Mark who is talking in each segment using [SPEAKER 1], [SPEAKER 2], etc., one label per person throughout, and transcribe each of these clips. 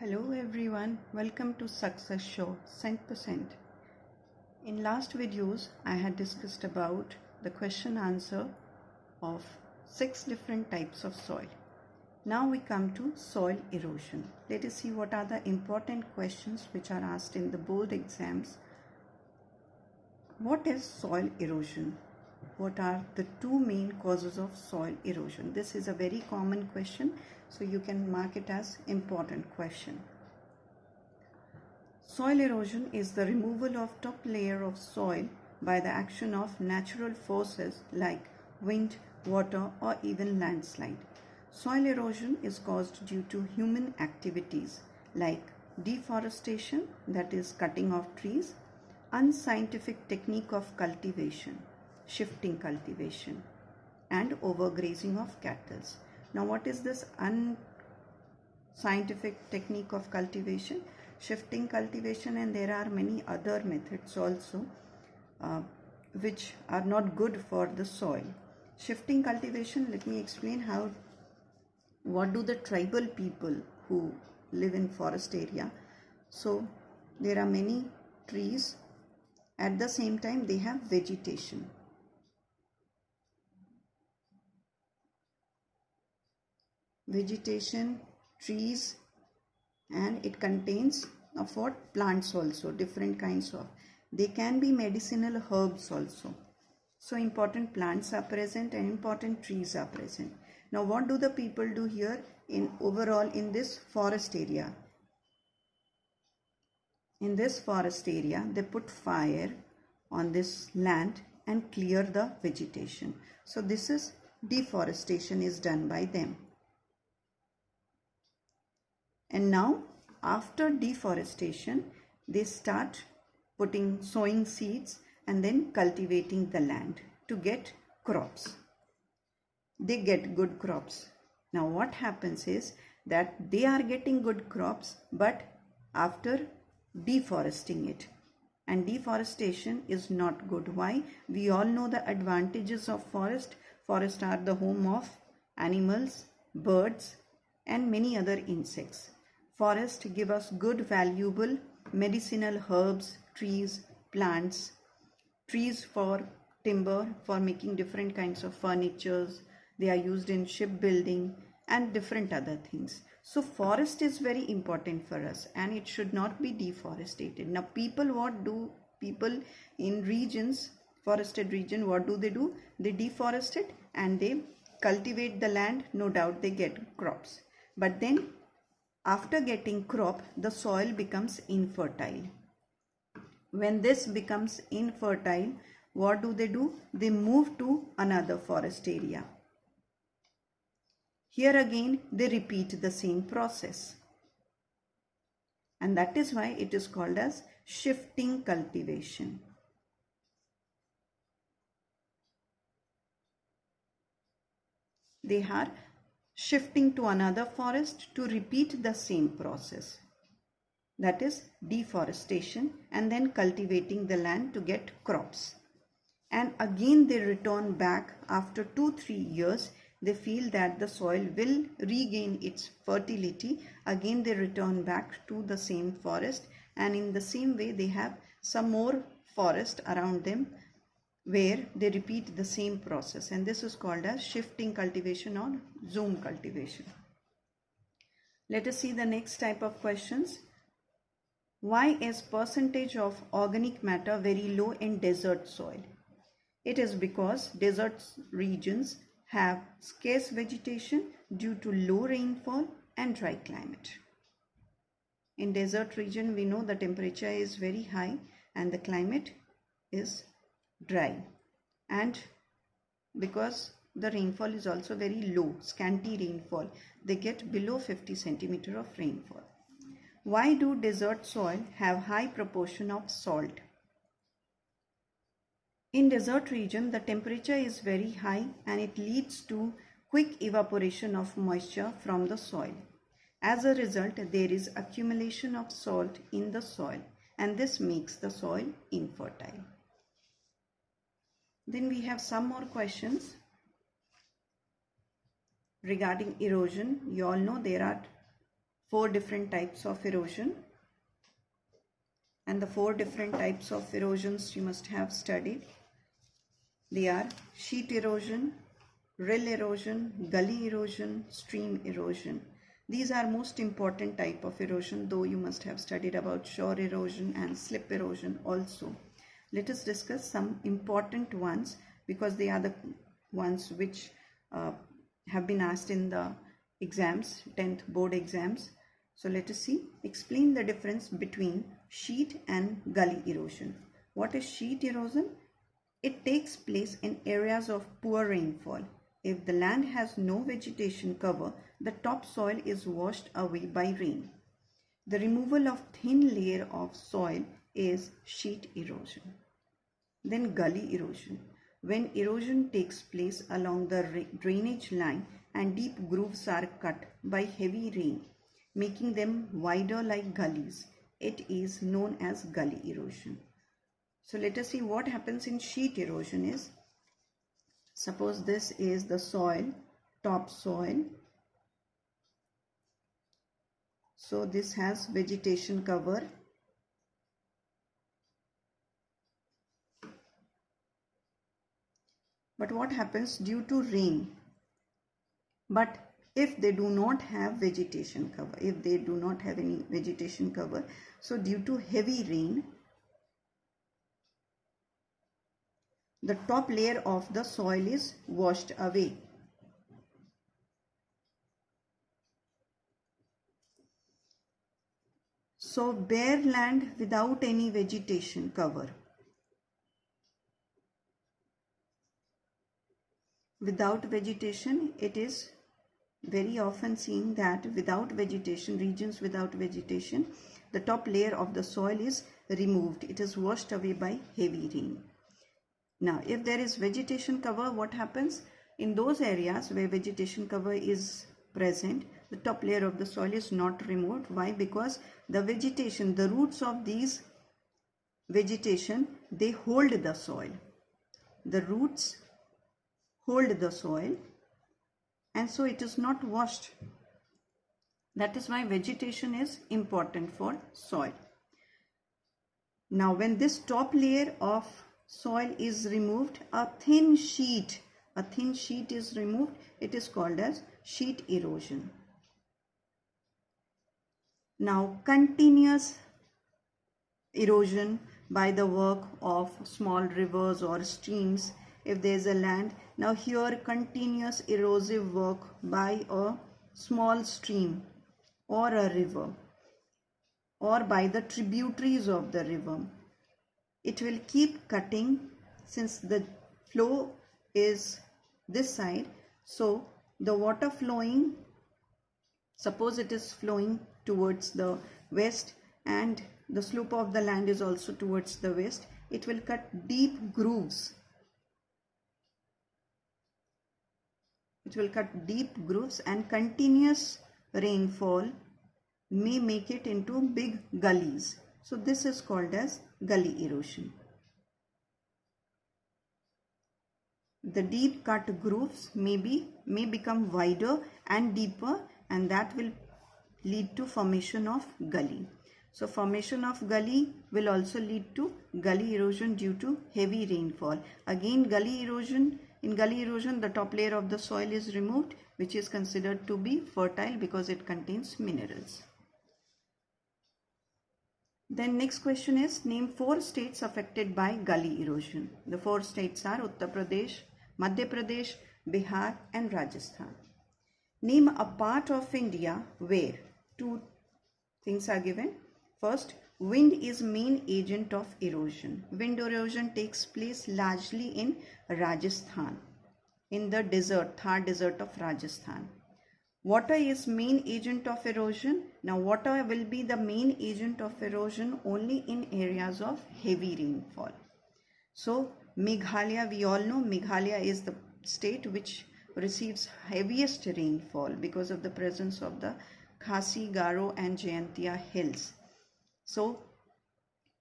[SPEAKER 1] Hello everyone, welcome to Success Show Cent%. In last videos, I had discussed about the question answer of 6 different types of soil. Now we come to soil erosion. Let us see what are the important questions which are asked in the board exams. What is soil erosion? What are the two main causes of soil erosion? This is a very common question, so you can mark it as important question. Soil erosion is the removal of top layer of soil by the action of natural forces like wind, water, or even landslide. Soil erosion is caused due to human activities like deforestation, that is cutting of trees, unscientific technique of cultivation, shifting cultivation, and overgrazing of cattle. Now what is this unscientific technique of cultivation? Shifting cultivation, and there are many other methods also which are not good for the soil. Shifting cultivation, let me explain what do the tribal people who live in forest area. So there are many trees, at the same time they have vegetation. Trees, and it contains of what? Plants also, different kinds of. They can be medicinal herbs also. So important plants are present and important trees are present. Now what do the people do here in this forest area? In this forest area, they put fire on this land and clear the vegetation. So this is deforestation is done by them. And now after deforestation, they start sowing seeds and then cultivating the land to get crops. They get good crops. Now what happens is that they are getting good crops, but after deforesting it. And deforestation is not good. Why? We all know the advantages of forest. Forests are the home of animals, birds, and many other insects. Forests give us good, valuable medicinal herbs, trees, plants, trees for timber, for making different kinds of furnitures. They are used in shipbuilding and different other things. So forest is very important for us and it should not be deforested. Now people in regions, forested region, what do? They deforest it and they cultivate the land. No doubt they get crops. But then after getting crop, the soil becomes infertile. When this becomes infertile, what do? They move to another forest area. Here again, they repeat the same process. And that is why it is called as shifting cultivation. They are shifting to another forest to repeat the same process. That is deforestation and then cultivating the land to get crops. And again they return back after 2-3 years. They feel that the soil will regain its fertility. Again they return back to the same forest, and in the same way they have some more forest around them where they repeat the same process, and this is called as shifting cultivation or zoom cultivation. Let us see the next type of questions. Why is percentage of organic matter very low in desert soil? It is because desert regions have scarce vegetation due to low rainfall and dry climate. In desert region, we know the temperature is very high and the climate is dry, and because the rainfall is also very low, scanty rainfall, they get below 50 centimeter of rainfall. Why do desert soil have high proportion of salt? In desert region, the temperature is very high and it leads to quick evaporation of moisture from the soil. As a result, there is accumulation of salt in the soil, and this makes the soil infertile. Then we have some more questions regarding erosion. You all know there are four different types of erosion, and the four different types of erosions you must have studied. They are sheet erosion, rill erosion, gully erosion, stream erosion. These are most important type of erosion, though you must have studied about shore erosion and slip erosion also. Let us discuss some important ones because they are the ones which have been asked in the exams, 10th board exams. So let us see. Explain the difference between sheet and gully erosion. What is sheet erosion? It takes place in areas of poor rainfall. If the land has no vegetation cover, the topsoil is washed away by rain. The removal of thin layer of soil is sheet erosion. Then gully erosion. When erosion takes place along the drainage line and deep grooves are cut by heavy rain, making them wider like gullies, it is known as gully erosion. So let us see what happens in sheet erosion is, suppose this is the soil, topsoil. So this has vegetation cover. But what happens due to rain? But if they do not have vegetation cover, if they do not have any vegetation cover, so due to heavy rain, the top layer of the soil is washed away. So bare land without any vegetation cover. Without vegetation, it is very often seen that without vegetation, regions without vegetation, the top layer of the soil is removed. It is washed away by heavy rain. Now, if there is vegetation cover, what happens? In those areas where vegetation cover is present, the top layer of the soil is not removed. Why? Because the vegetation, the roots of these vegetation, they hold the soil. The roots hold the soil, and so it is not washed. That is why vegetation is important for soil. Now, when this top layer of soil is removed, a thin sheet is removed. It is called as sheet erosion. Now, continuous erosion by the work of small rivers or streams. If there is a land, now here continuous erosive work by a small stream or a river or by the tributaries of the river. It will keep cutting since the flow is this side. So the water flowing, suppose it is flowing towards the west and the slope of the land is also towards the west, it will cut deep grooves. It will cut deep grooves, and continuous rainfall may make it into big gullies. So this is called as gully erosion. The deep cut grooves may become wider and deeper, and that will lead to formation of gully. So formation of gully will also lead to gully erosion due to heavy rainfall. Again, gully erosion. In gully erosion, the top layer of the soil is removed, which is considered to be fertile because it contains minerals. Then next question is, name 4 states affected by gully erosion. The 4 states are Uttar Pradesh, Madhya Pradesh, Bihar and Rajasthan. Name a part of India where 2 things are given. First, wind is main agent of erosion. Wind erosion takes place largely in Rajasthan, in the desert, Thar desert of Rajasthan. Water is main agent of erosion. Now water will be the main agent of erosion only in areas of heavy rainfall. So Meghalaya, we all know Meghalaya is the state which receives heaviest rainfall because of the presence of the Khasi, Garo and Jayantia hills. So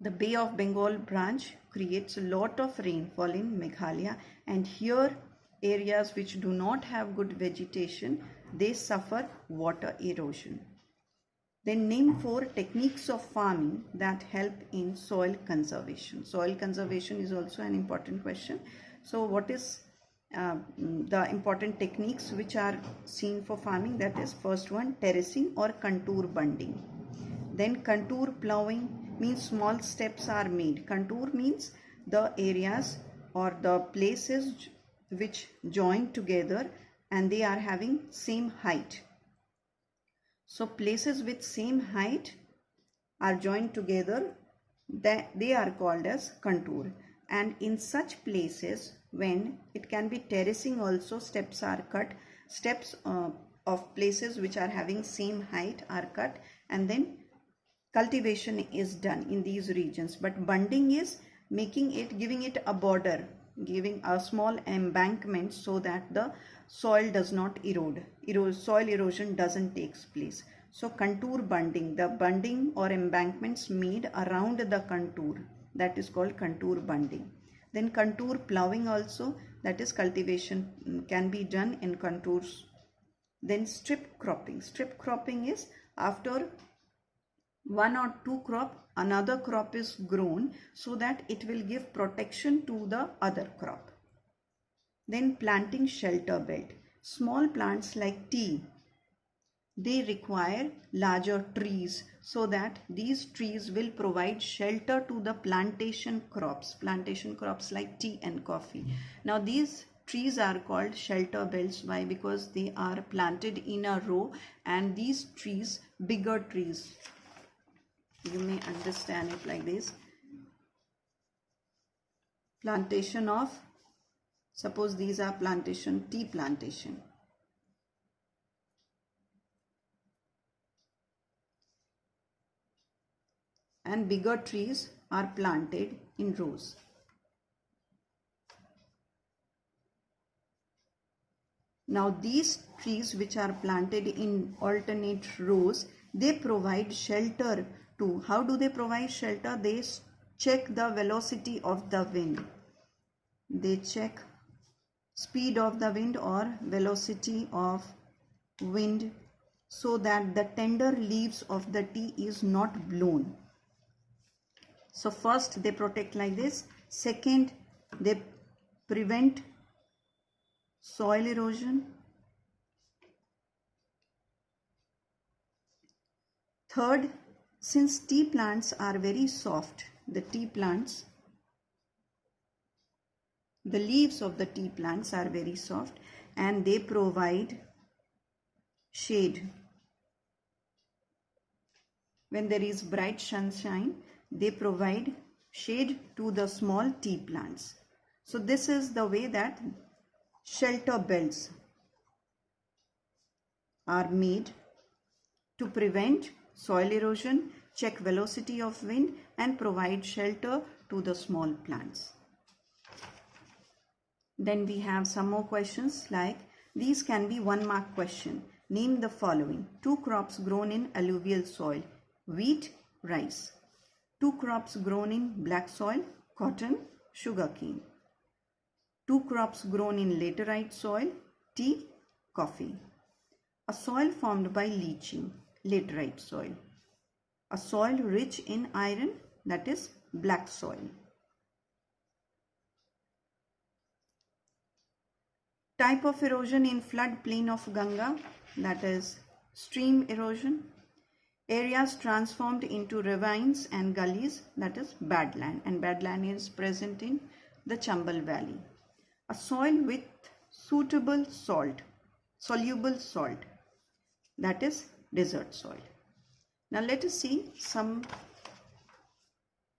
[SPEAKER 1] the Bay of Bengal branch creates a lot of rainfall in Meghalaya, and here areas which do not have good vegetation, they suffer water erosion. Then name 4 techniques of farming that help in soil conservation. Soil conservation is also an important question. So what is the important techniques which are seen for farming? That is, first one, terracing or contour bunding. Then contour plowing means small steps are made. Contour means the areas or the places which join together and they are having same height. So places with same height are joined together, that they are called as contour. And in such places, when it can be terracing also, steps are cut, steps of places which are having same height are cut, and then cultivation is done in these regions. But bunding is making it, giving it a border, giving a small embankment so that the soil does not erode. Soil erosion doesn't take place. So contour bunding, the bunding or embankments made around the contour, that is called contour bunding. Then contour plowing also, that is cultivation can be done in contours. Then strip cropping. Strip cropping is after one or two crop, another crop is grown so that it will give protection to the other crop. Then planting shelter belt. Small plants like tea, they require larger trees so that these trees will provide shelter to the plantation crops like tea and coffee. Now these trees are called shelter belts. Why? Because they are planted in a row, and these trees, bigger trees, you may understand it like this. Plantation of, suppose these are plantation, tea plantation. And bigger trees are planted in rows. Now these trees which are planted in alternate rows, they provide shelter to, how do they provide shelter? They check the velocity of the wind. They check speed of the wind or velocity of wind so that the tender leaves of the tea is not blown. So first they protect like this. Second, they prevent soil erosion. Third, since tea plants are very soft, the leaves of the tea plants are very soft and they provide shade. When there is bright sunshine, they provide shade to the small tea plants. So this is the way that shelter belts are made to prevent soil erosion, check velocity of wind, and provide shelter to the small plants. Then we have some more questions, like these can be 1-mark question. Name the following. 2 crops grown in alluvial soil: wheat, rice. 2 crops grown in black soil: cotton, sugarcane. 2 crops grown in laterite soil: tea, coffee. A soil formed by leaching: laterite soil. A soil rich in iron, that is black soil. Type of erosion in flood plain of Ganga, that is stream erosion. Areas transformed into ravines and gullies, that is badland, and badland is present in the Chambal Valley. A soil with soluble salt, that is desert soil. Now let us see some